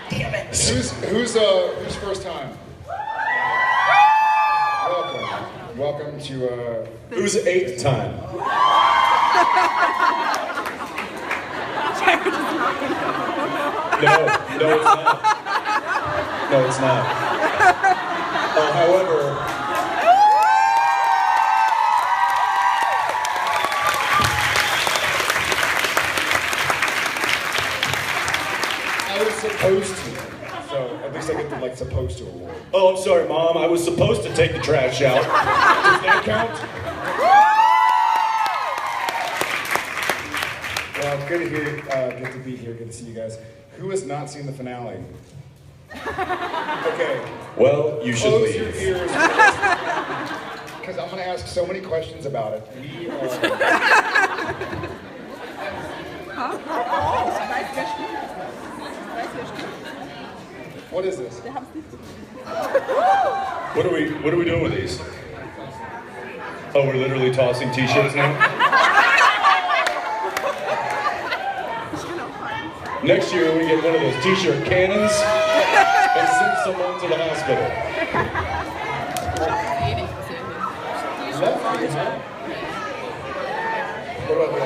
Damn it. Who's first time? Welcome to Who's eighth time? No, it's not. No, it's not. However, I was supposed to. So at least I get the like supposed to award. oh, I'm sorry, Mom. I was supposed to take the trash out. Does that count? Well, it's good to hear, good to be here, good to see you guys. Who has not seen the finale? Okay. Well, you should Close your leave. ears. Because I'm going to ask so many questions about it. We What is this? What are we doing with these? Oh, we're literally tossing t-shirts now? Next year we get one of those t-shirt cannons and send someone to the hospital. What about this?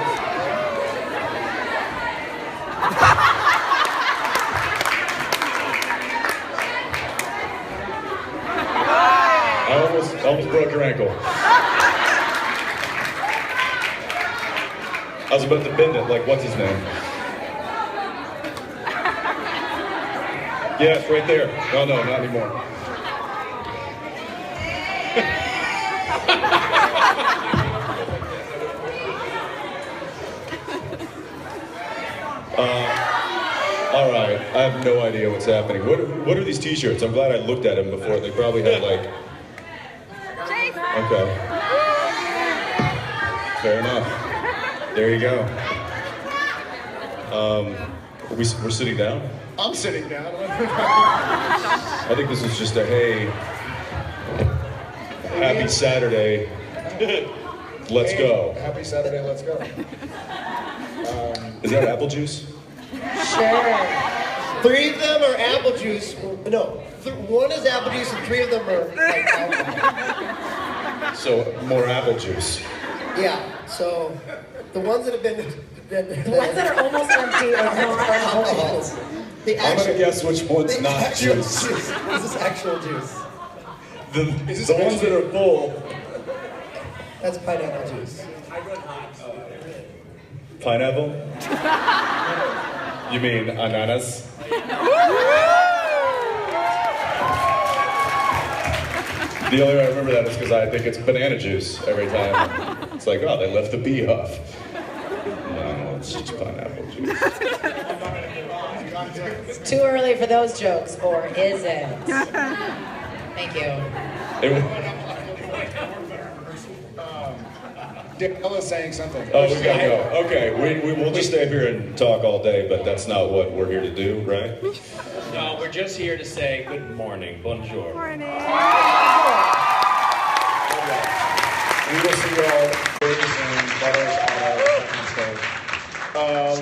I almost broke your ankle. I was about to bend it, like what's his name? Yeah, it's right there. No, not anymore. All right, I have no idea what's happening. What are these t-shirts? I'm glad I looked at them before. They probably had like... Okay. Fair enough. There you go. We're sitting down? I'm sitting down. I think this is just a, hey, happy Saturday, let's go. Happy Saturday, let's go. Is that apple juice? Sure. 3 of them are apple juice. No, 1 is apple juice and 3 of them are like alcohol. So, more apple juice. Yeah, so the ones that have been The ones that are almost empty are not alcohol. I'm gonna guess which one's not juice. This is actual juice. The ones that are full. That's pineapple juice. Pineapple? You mean ananas? The only way I remember that is because I think it's banana juice every time. It's like, oh, they left the B off. No, it's just pineapple juice. It's too early for those jokes, or is it? Thank you. Daniela's saying something. Oh, we gotta go. Okay, we'll just stay up here and talk all day, but that's not what we're here to do, right? No, we're just here to say good morning, bonjour. We will see you all and butters on our stage.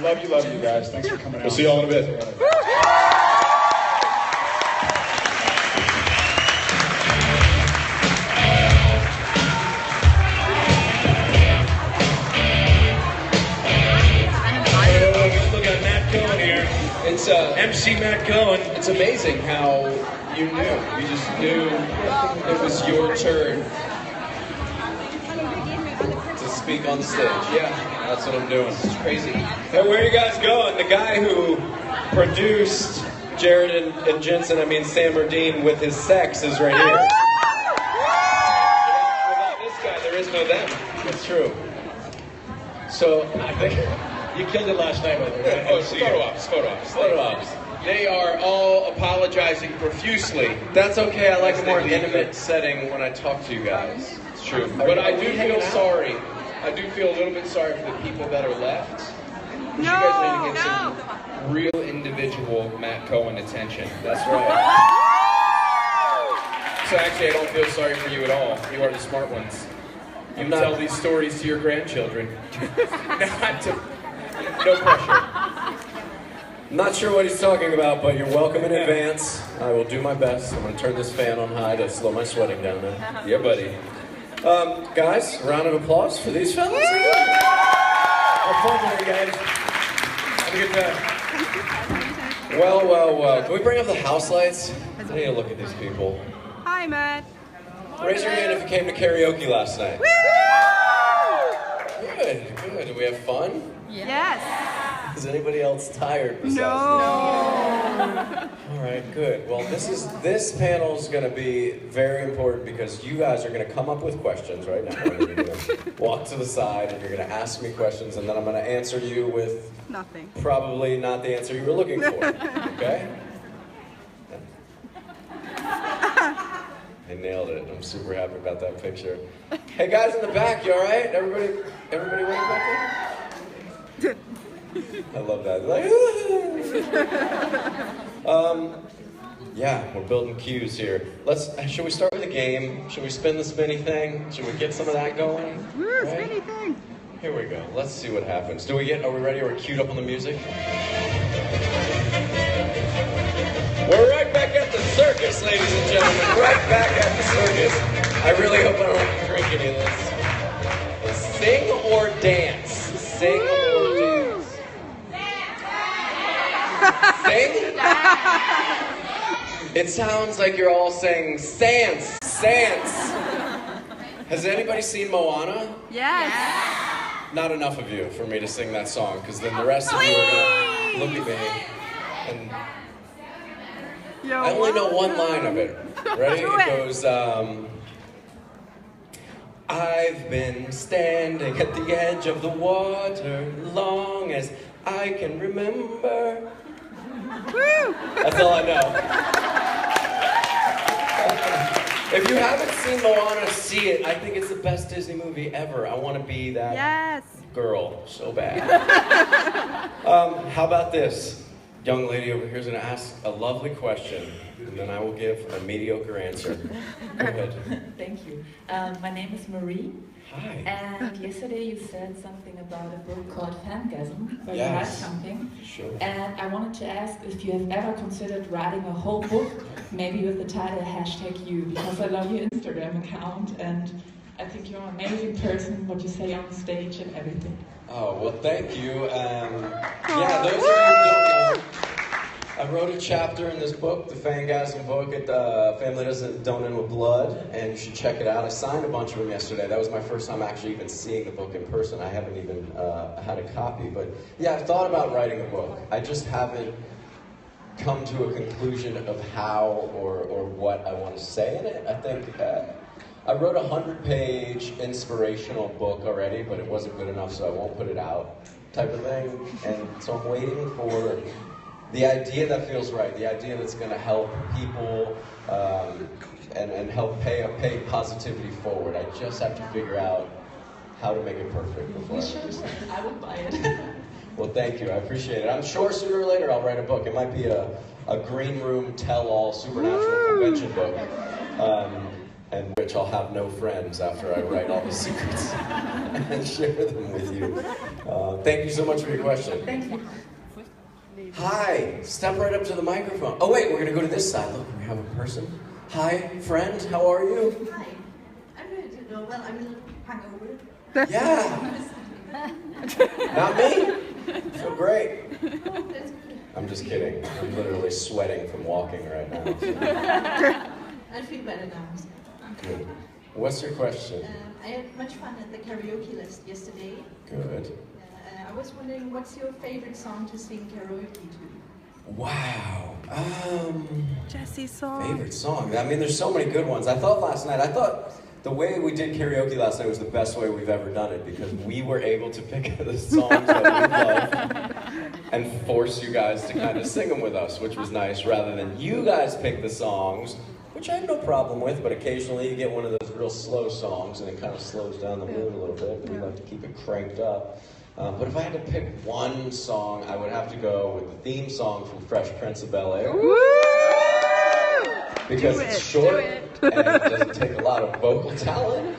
Love you guys. Thanks for coming out. We'll see y'all in a bit. It's MC Matt Cohen. It's amazing how you knew. You just knew it was your turn to speak on stage. Yeah, that's what I'm doing. It's crazy. Hey, where are you guys going? The guy who produced Jared and Jensen, I mean Sam Merdine, with his sex is right here. Without this guy, there is no them. It's true. So I think you killed it last night with it. Oh, photo ops. They are all apologizing profusely. That's okay. I like a more intimate setting when I talk to you guys. It's true. But I do feel sorry. I do feel a little bit sorry for the people that are left. You guys need to get some real individual Matt Cohen attention. That's right. So actually, I don't feel sorry for you at all. You are the smart ones. You tell these stories to your grandchildren. Not to... No pressure. I'm not sure what he's talking about, but you're welcome in advance. I will do my best. I'm going to turn this fan on high to slow my sweating down there. Yeah, buddy. Guys, a round of applause for these fellas. Have fun there, guys. Have a good time. Well. Can we bring up the house lights? I need to look at these people. Hi, Matt. Raise your hand if you came to karaoke last night. Good. Did we have fun? Yes. Is anybody else tired besides me? No. All right, good. Well, this panel is going to be very important because you guys are going to come up with questions right now. You're going to walk to the side and you're going to ask me questions, and then I'm going to answer you with Nothing. probably not the answer you were looking for. Okay? I nailed it. I'm super happy about that picture. Hey guys in the back, you all right? Everybody wait back there? I love that. Like, yeah, we're building cues here. Should we start with a game? Should we spin the spinny thing? Should we get some of that going? Woo, spinny thing. Here we go. Let's see what happens. Are we ready? Are we queued up on the music? We're right back at the circus, ladies and gentlemen. Right back at the circus. I really hope I don't have to drink any of this. Sing or dance? Sing or dance? Sing? It sounds like you're all saying Sans. Has anybody seen Moana? Yes. Not enough of you for me to sing that song, because then the rest of you are gonna look at me and I only know one line of it. Ready? It goes, I've been standing at the edge of the water long as I can remember. Woo! That's all I know. If you haven't seen Moana, see it. I think it's the best Disney movie ever. I want to be that girl so bad. How about this? Young lady over here is going to ask a lovely question, and then I will give a mediocre answer. Go ahead. Thank you. My name is Marie. Hi. And yesterday you said something about a book called Fangasm, where you Yes. write something. Sure. And I wanted to ask if you have ever considered writing a whole book, maybe with the title #you, because I love your Instagram account and I think you're an amazing person, what you say on stage and everything. Oh, well, thank you. Yeah, those of you who don't know, I wrote a chapter in this book, the Fangasm book, at Family Don't End With Blood, and you should check it out. I signed a bunch of them yesterday. That was my first time actually even seeing the book in person. I haven't even had a copy, but yeah, I've thought about writing a book. I just haven't come to a conclusion of how or what I want to say in it. I think I wrote a 100-page inspirational book already, but it wasn't good enough, so I won't put it out, type of thing. And so I'm waiting for the idea that feels right, the idea that's going to help people and help pay positivity forward. I just have to figure out how to make it perfect before I would buy it. Well, thank you. I appreciate it. I'm sure sooner or later I'll write a book. It might be a green room tell-all supernatural convention book. And which I'll have no friends after I write all the secrets and share them with you. Thank you so much for your question. Thank you. Hi, step right up to the microphone. Oh wait, we're gonna go to this side. Look, we have a person. Hi, friend, how are you? Hi, I'm ready to know. Well, I'm a little hungover. Yeah. Not me? So great. Oh, that's good. I'm just kidding. I'm literally sweating from walking right now. So. I feel better now. So. Good. What's your question? I had much fun at the karaoke list yesterday. Good. I was wondering, what's your favorite song to sing karaoke to? Wow. Jesse's song. Favorite song? I mean, there's so many good ones. I thought the way we did karaoke last night was the best way we've ever done it, because we were able to pick the songs that we love and force you guys to kind of sing them with us, which was nice, rather than you guys pick the songs, which I have no problem with, but occasionally you get one of those real slow songs and it kind of slows down the mood a little bit, and we like to keep it cranked up. But if I had to pick one song, I would have to go with the theme song from Fresh Prince of Bel-Air. Because it's short and it doesn't take a lot of vocal talent.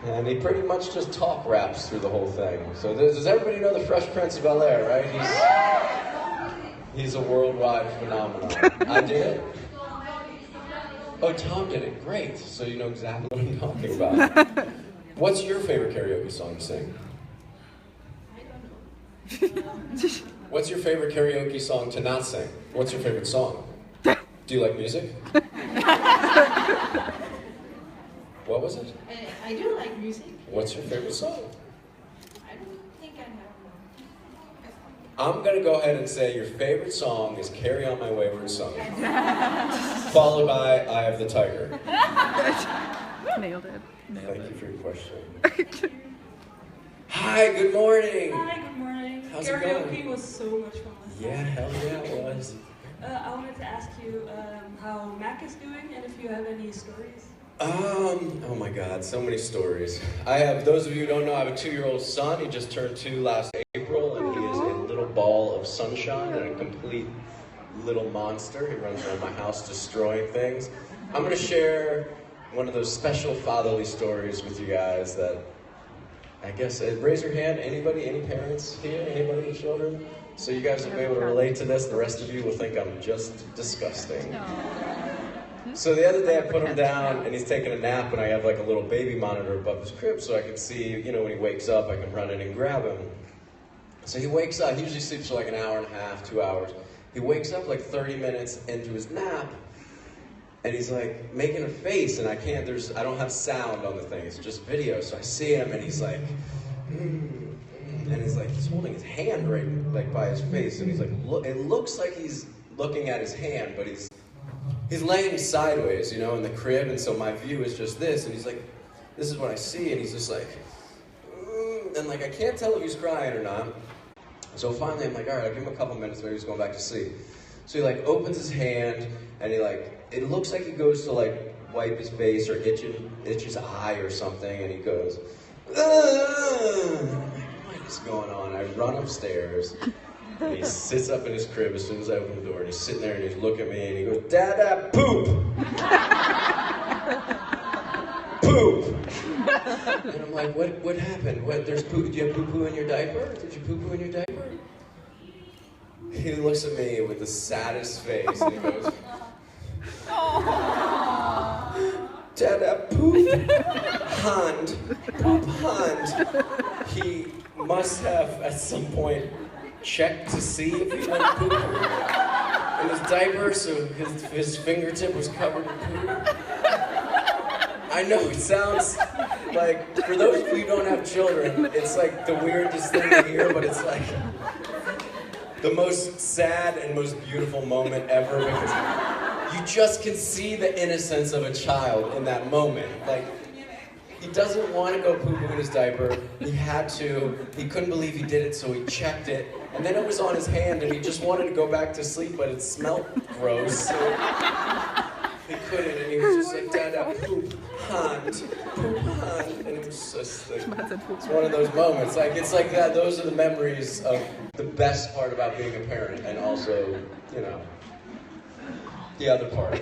And he pretty much just talk raps through the whole thing. So does everybody know the Fresh Prince of Bel-Air, right? He's a worldwide phenomenon. I did it? Oh, Tom did it. Great. So you know exactly what I'm talking about. What's your favorite karaoke song to sing? What's your favorite karaoke song to not sing? What's your favorite song? Do you like music? What was it? I do like music. What's your favorite song? I don't think I have I'm gonna go ahead and say your favorite song is Carry On My Wayward Son, followed by Eye of the Tiger. Nailed it. Thank you for your question. Hi, good morning. Hi, good morning. How's it Karaoke going? was so much fun. Yeah, hell yeah, it was. I wanted to ask you how Mac is doing and if you have any stories. Oh my God, so many stories. I have, those of you who don't know, I have a 2-year-old son. He just turned 2 last April, and he is a little ball of sunshine and a complete little monster. He runs around my house destroying things. I'm gonna share one of those special fatherly stories with you guys that, I guess, raise your hand, anybody, any parents here, anybody with children? So you guys will be able to relate to this, the rest of you will think I'm just disgusting. So the other day I put him down and he's taking a nap and I have like a little baby monitor above his crib so I can see, you know, when he wakes up I can run in and grab him. So he wakes up, he usually sleeps for like an hour and a half, 2 hours. He wakes up like 30 minutes into his nap and he's like making a face and I don't have sound on the thing, it's just video. So I see him and he's like, and he's like, he's holding his hand right like by his face and he's like, it looks like he's looking at his hand, but he's laying sideways, you know, in the crib, and so my view is just this, and he's like, this is what I see, and he's just like, and like, I can't tell if he's crying or not. So finally I'm like, all right, I'll give him a couple minutes, maybe he's going back to sleep. So he like opens his hand, and he like, it looks like he goes to like wipe his face or itch his eye or something, and he goes, I'm like, what is going on? I run upstairs. And he sits up in his crib as soon as I open the door, and he's sitting there and he's looking at me and he goes, Dada, poop! Poop! And I'm like, what happened? There's poop? Did you have poo-poo in your diaper? Did you poo-poo in your diaper? He looks at me with the saddest face and he goes, Dada, poop! Hand! Poop hand! He must have, at some point, checked to see if he went poop in his diaper, so his fingertip was covered in poop. I know it sounds like, for those of you who don't have children, it's like the weirdest thing to hear, but it's like the most sad and most beautiful moment ever because you just can see the innocence of a child in that moment. Like, he doesn't want to go poo-poo in his diaper. He had to. He couldn't believe he did it, so he checked it. And then it was on his hand, and he just wanted to go back to sleep, but it smelled gross. So he couldn't, and he was just like, Dada, poop, hand, and it was just like, it's one of those moments. Like, it's like that. Those are the memories of the best part about being a parent, and also, you know, the other part.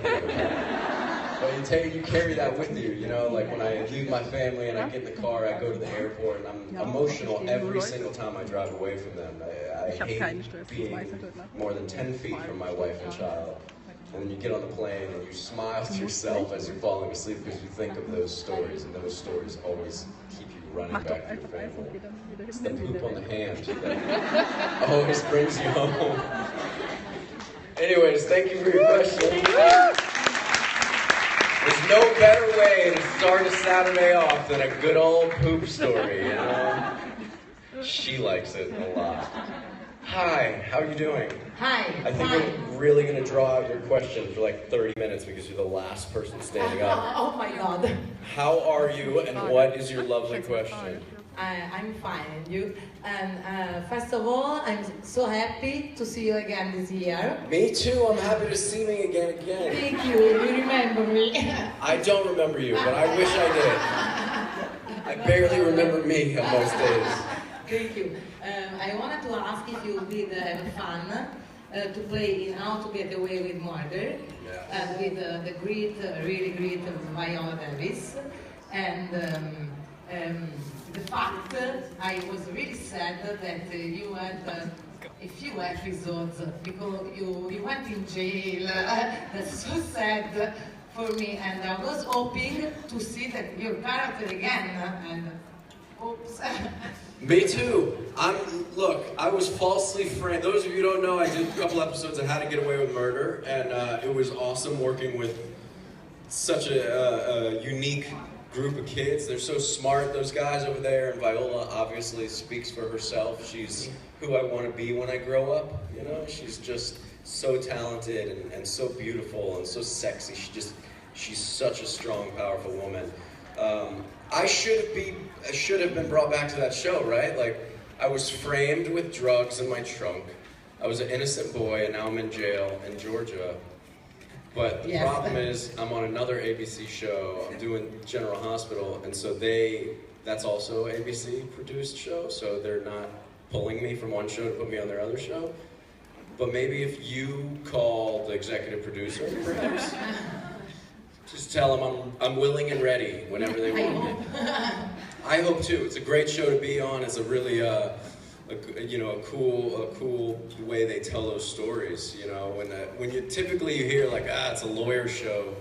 But you carry that with you, you know, like when I leave my family and I get in the car, I go to the airport and I'm emotional every single time I drive away from them. I hate being more than 10 feet from my wife and child. And then you get on the plane and you smile to yourself as you're falling asleep because you think of those stories, and those stories always keep you running back to your family. It's the poop on the hand that always brings you home. Anyways, thank you for your question. There's no better way to start a Saturday off than a good old poop story, you know? She likes it a lot. Hi, how are you doing? Hi, I think I'm really going to draw out your question for like 30 minutes because you're the last person standing up. Oh my God. How are you and what is your lovely question? I'm fine, and you? And first of all, I'm so happy to see you again this year. Me too, I'm happy to see me again. Thank you, you remember me. I don't remember you, but I wish I did. I barely remember me on most days. Thank you. I wanted to ask if you did have fun to play in How to Get Away with Murder with the great, really great Viola Davis. And the fact, I was really sad that you had a few episodes because you went in jail. That's so sad for me, and I was hoping to see that your character again. And oops. Me too. Look, I was falsely framed. Those of you who don't know, I did a couple episodes of How to Get Away with Murder, and it was awesome working with such a unique group of kids. They're so smart, those guys over there, and Viola obviously speaks for herself. She's who I want to be when I grow up, you know? She's just so talented and so beautiful and so sexy. She's such a strong, powerful woman. I should have been brought back to that show, right? Like, I was framed with drugs in my trunk. I was an innocent boy, and now I'm in jail in Georgia. But the problem is, I'm on another ABC show. I'm doing General Hospital, and so that's also an ABC produced show, so they're not pulling me from one show to put me on their other show. But maybe if you call the executive producer, perhaps, just tell them I'm willing and ready whenever they want me. I hope too. It's a great show to be on. It's a really, a cool way they tell those stories. You know, when you typically hear like, it's a lawyer show,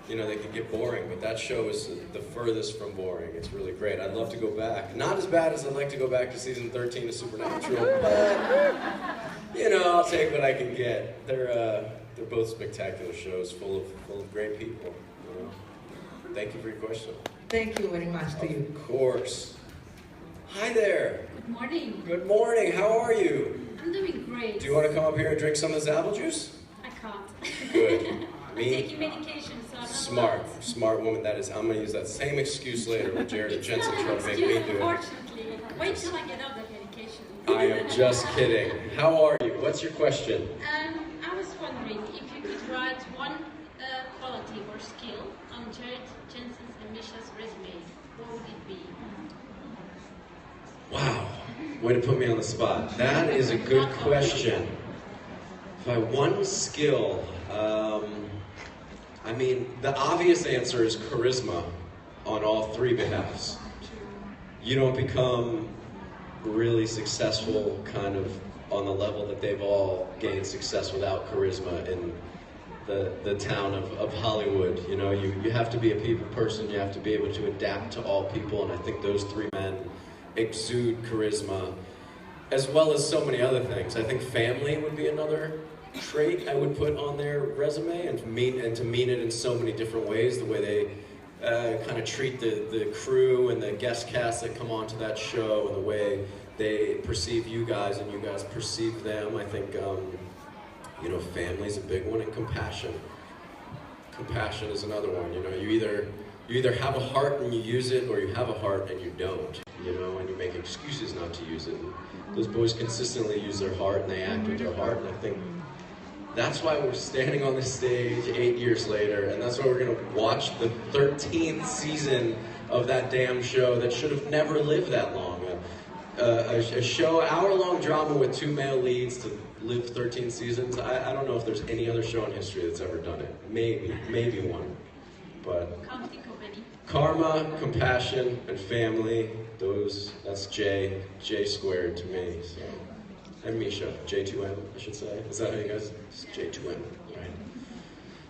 you know, they can get boring. But that show is the furthest from boring. It's really great. I'd love to go back. Not as bad as I'd like to go back to season 13 of Supernatural, but you know, I'll take what I can get. They're both spectacular shows, full of great people. You know? Thank you for your question. Thank you very much to you. Of course. Hi there. Good morning. Good morning. How are you? I'm doing great. Do you want to come up here and drink some of this apple juice? I can't. Good. I'm taking medication, so I'm Smart woman. That is. I'm gonna use that same excuse later when Jared and Jensen try to make me do it. Unfortunately, wait till I get off that medication. I am just kidding. How are you? What's your question? I was wondering if you could write one quality or skill on Jared, Jensen's, and Misha's resume. What would it be? Wow. Way to put me on the spot. That is a good question. If I one skill, I mean, the obvious answer is charisma on all three behalves. You don't become really successful kind of on the level that they've all gained success without charisma in the town of Hollywood. You know, you have to be a people person, you have to be able to adapt to all people, and I think those three men exude charisma, as well as so many other things. I think family would be another trait I would put on their resume, and to mean it in so many different ways, the way they kind of treat the crew and the guest cast that come onto that show, and the way they perceive you guys and you guys perceive them. I think, you know, family's a big one, and compassion. Compassion is another one. You know, you either have a heart and you use it, or you have a heart and you don't. You know, and you make excuses not to use it. And those boys consistently use their heart, and they act with their heart, and I think that's why we're standing on this stage 8 years later, and that's why we're going to watch the 13th season of that damn show that should have never lived that long. A show, hour-long drama with 2 male leads to live 13 seasons. I don't know if there's any other show in history that's ever done it. Maybe one. But Can't think of any. Karma, compassion, and family, that's J squared to me. So. And Misha, J2M, I should say. Is that how you guys? It's J2M, right?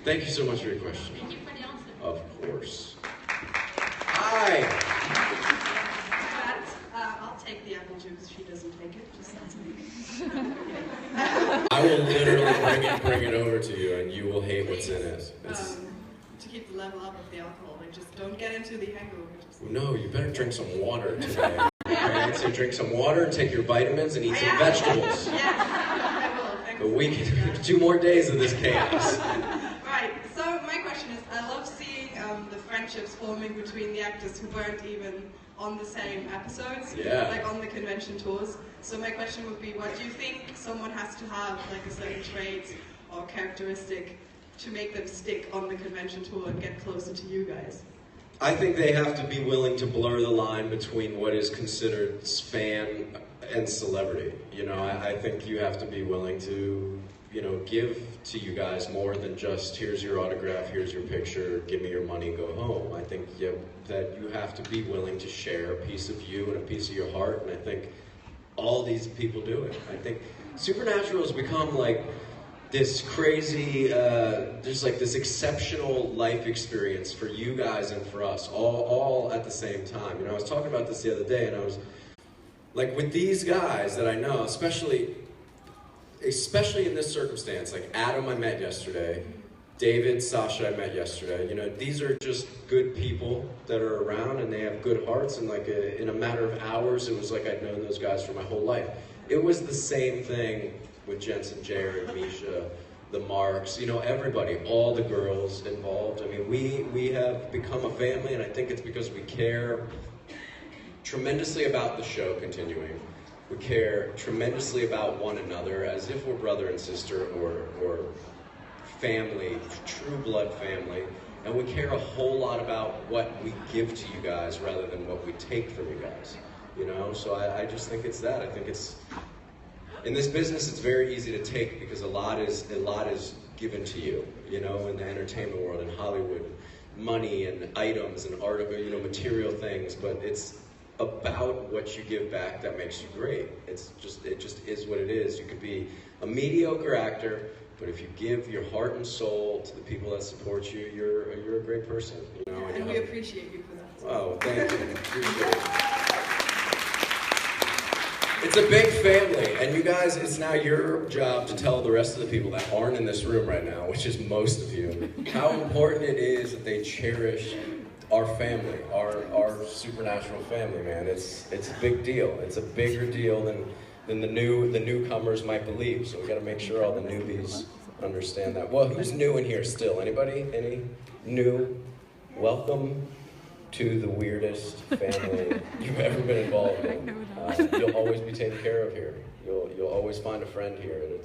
Thank you so much for your question. Thank you for the answer. Of course. Hi. I'll take the apple juice. She doesn't take it. Just that's me. I will literally bring it over to you, and you will hate what's in it. To keep the level up of the alcohol, like just don't get into the hangover. No, you better drink some water today. Okay? So drink some water and take your vitamins and eat some vegetables. Yeah, I will. Thanks. But we can 2 more days of this chaos. Right, so my question is, I love seeing the friendships forming between the actors who weren't even on the same episodes, like on the convention tours. So my question would be, what do you think someone has to have, like a certain trait or characteristic to make them stick on the convention tour and get closer to you guys? I think they have to be willing to blur the line between what is considered fan and celebrity. You know, I think you have to be willing to, you know, give to you guys more than just, here's your autograph, here's your picture, give me your money, go home. I think that you have to be willing to share a piece of you and a piece of your heart, and I think all these people do it. I think Supernatural has become like this crazy, there's like this exceptional life experience for you guys and for us, all at the same time. You know, I was talking about this the other day, and I was like, with these guys that I know, especially in this circumstance, like Adam I met yesterday, David, Sasha I met yesterday, you know, these are just good people that are around, and they have good hearts, and like in a matter of hours, it was like I'd known those guys for my whole life. It was the same thing with Jensen, Jared, Misha, the Marks, you know, everybody, all the girls involved. I mean, we have become a family, and I think it's because we care tremendously about the show continuing. We care tremendously about one another, as if we're brother and sister or family, true blood family. And we care a whole lot about what we give to you guys rather than what we take from you guys. You know, so I just think it's that. I think it's, in this business, it's very easy to take because a lot is given to you, you know, in the entertainment world, in Hollywood, money and items and art, you know, material things, but it's about what you give back that makes you great. It just is what it is. You could be a mediocre actor, but if you give your heart and soul to the people that support you, you're a great person, you know. And we appreciate you for that. Oh, thank you. Appreciate it. It's a big family, and you guys, it's now your job to tell the rest of the people that aren't in this room right now, which is most of you, how important it is that they cherish our family, our Supernatural family, man. It's a big deal. It's a bigger deal than the newcomers might believe. So we got to make sure all the newbies understand that. Well, who's new in here still? Anybody? Any new? Welcome to the weirdest family you've ever been involved in. You'll always be taken care of here. You'll always find a friend here, and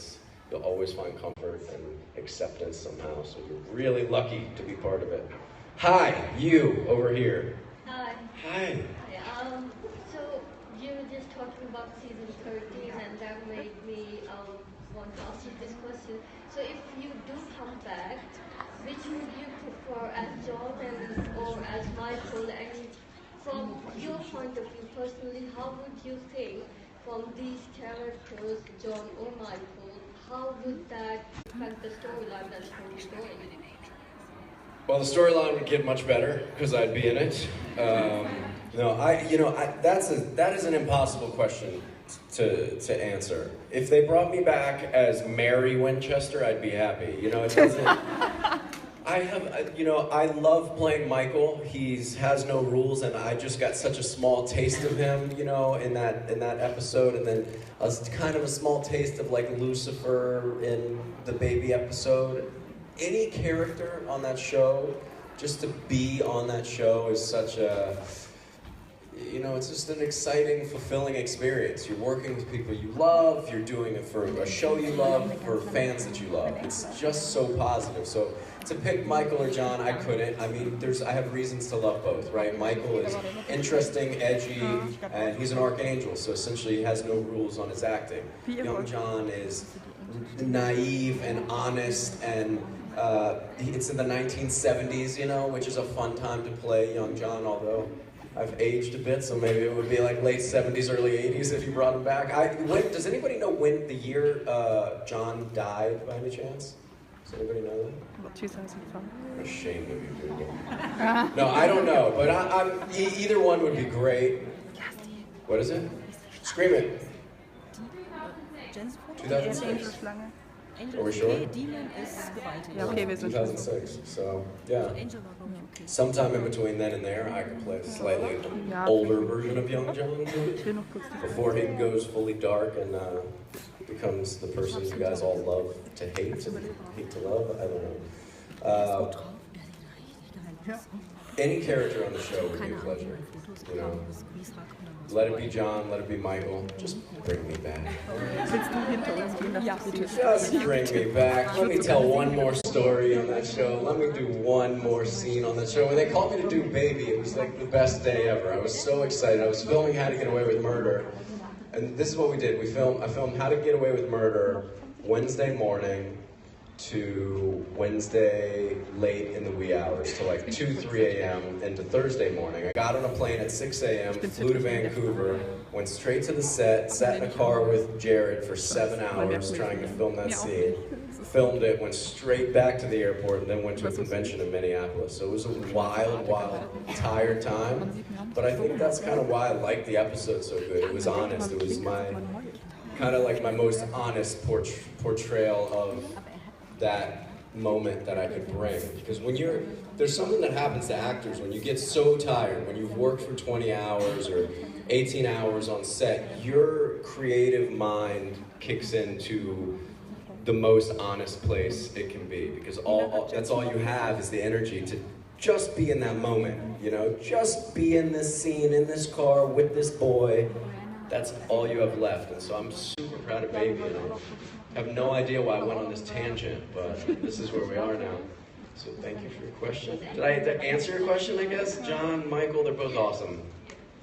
you'll always find comfort and acceptance somehow. So you're really lucky to be part of it. Hi, you over here. Hi. Hi. So you were just talking about season 13, and that made me want to ask you this question. So if you do come back, which would you prefer, as John or as Michael? And from your point of view personally, how would you think from these characters, John or Michael, how would that affect the storyline that's going? Well, the storyline would get much better because I'd be in it. That is an impossible question to answer. If they brought me back as Mary Winchester, I'd be happy. You know, it doesn't. I love playing Michael. He has no rules, and I just got such a small taste of him, you know, in that episode, and then kind of a small taste of like Lucifer in the baby episode. Any character on that show, just to be on that show is such a, you know, it's just an exciting, fulfilling experience. You're working with people you love, you're doing it for a show you love, for fans that you love. It's just so positive. So to pick Michael or John, I couldn't. I mean, I have reasons to love both, right? Michael is interesting, edgy, and he's an archangel, so essentially he has no rules on his acting. Young John is naive and honest, and it's in the 1970s, you know, which is a fun time to play young John, although I've aged a bit, so maybe it would be like late 70s, early 80s if you brought him back. Does anybody know when the year John died, by any chance? Does anybody know that? About 2005. I'm ashamed of you, Google. No, I don't know, but either one would be great. What is it? Scream it. 2006. Are we sure? Ja, okay, wir sind 2006. So, yeah. Sometime in between then and there, I could play a slightly older version of Young John before he goes fully dark and becomes the person you guys all love to hate and hate to love. I don't know. Any character on the show would be a pleasure. You know, let it be John, let it be Michael. Just bring me back. Just bring me back. Let me tell one more story on that show. Let me do one more scene on that show. When they called me to do Baby, it was like the best day ever. I was so excited. I was filming How to Get Away with Murder. And this is what we did. I filmed How to Get Away with Murder Wednesday morning. to Wednesday late in the wee hours, to like 2, 3 a.m. into Thursday morning. I got on a plane at 6 a.m., flew to Vancouver, went straight to the set, sat in a car with Jared for 7 hours trying to film that scene, filmed it, went straight back to the airport, and then went to a convention in Minneapolis. So it was a wild, tired time, but I think that's kind of why I liked the episode so good. It was honest. It was kind of like my most honest portrayal of that moment that I could bring. Because there's something that happens to actors when you get so tired, when you've worked for 20 hours or 18 hours on set, your creative mind kicks into the most honest place it can be. Because that's all you have is the energy to just be in that moment, you know? Just be in this scene, in this car, with this boy. That's all you have left. And so I'm super proud of Baby. And I have no idea why I went on this tangent, but this is where we are now. So thank you for your question. Did I answer your question, I guess? John, Michael, they're both awesome.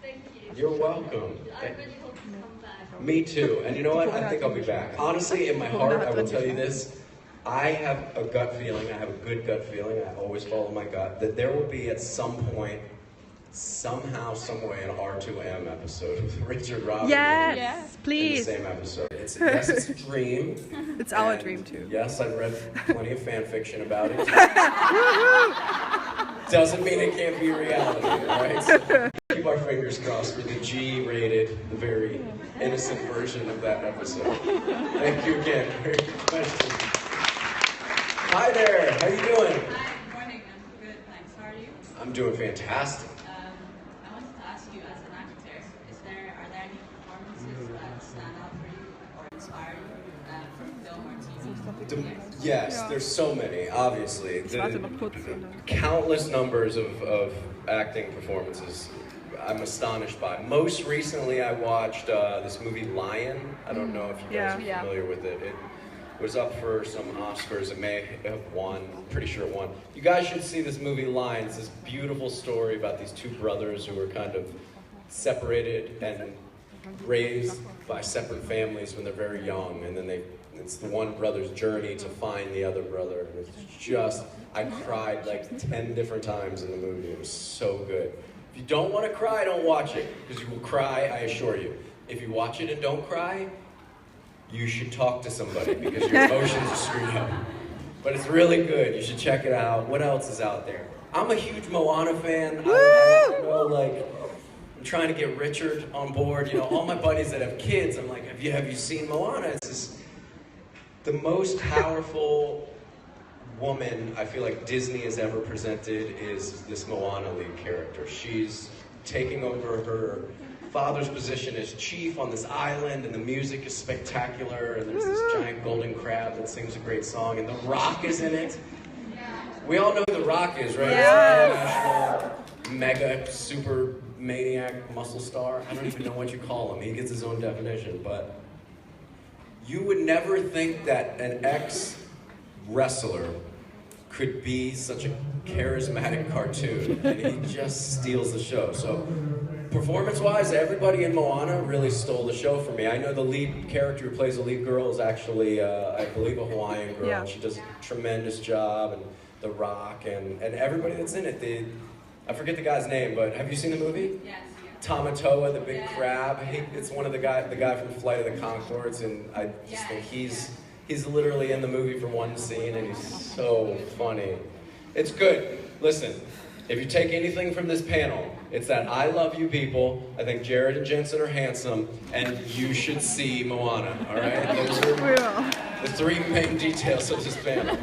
Thank you. You're welcome. I really hope to come back. Me too. And you know what? I think I'll be back. Honestly, in my heart, I will tell you this. I have a gut feeling, I have a good gut feeling, I always follow my gut, that there will be at some point, somehow, someway, an R2M episode with Richard Robin. Yes, please. In the same episode. It's a dream. It's our dream too. Yes, I've read plenty of fan fiction about it. Doesn't mean it can't be reality, right? So keep our fingers crossed for the G-rated, the very innocent version of that episode. Thank you again for your question. Hi there, how you doing? Hi, good morning. I'm good, thanks. How are you? I'm doing fantastic. I wanted to ask you, as an actor, are there any performances that stand out for you or inspire you from film or TV? Yes, there's so many, obviously. Countless numbers of acting performances I'm astonished by. Most recently, I watched this movie Lion. I don't know if you guys are familiar with it. It was up for some Oscars. It may have won. I'm pretty sure it won. You guys should see this movie Lion. It's this beautiful story about these two brothers who were kind of separated and raised by separate families when they're very young, and then it's the one brother's journey to find the other brother. And it's just, I cried like 10 different times in the movie. It was so good. If you don't want to cry, don't watch it, because you will cry, I assure you. If you watch it and don't cry, you should talk to somebody, because your emotions are screwed up. But it's really good. You should check it out. What else is out there? I'm a huge Moana fan. I know, like, I'm trying to get Richard on board. You know, all my buddies that have kids, I'm like, have you seen Moana? It's just the most powerful woman I feel like Disney has ever presented is this Moana lead character. She's taking over her father's position as chief on this island, and the music is spectacular, and there's this giant golden crab that sings a great song, and The Rock is in it. We all know who The Rock is, right? Yes. Mega, super maniac muscle star. I don't even know what you call him. He gets his own definition, but you would never think that an ex-wrestler could be such a charismatic cartoon, and he just steals the show. So performance-wise, everybody in Moana really stole the show for me. I know the lead character who plays the lead girl is actually, I believe, a Hawaiian girl. Yeah. She does a tremendous job, and The Rock, and everybody that's in it. I forget the guy's name, but have you seen the movie? Yes. Tamatoa, the big crab. It's one of the guy from Flight of the Conchords, and I just think he's literally in the movie for one scene, and he's so funny. It's good. Listen, if you take anything from this panel, it's that I love you people. I think Jared and Jensen are handsome, and you should see Moana, all right? Those are the three main details of this panel.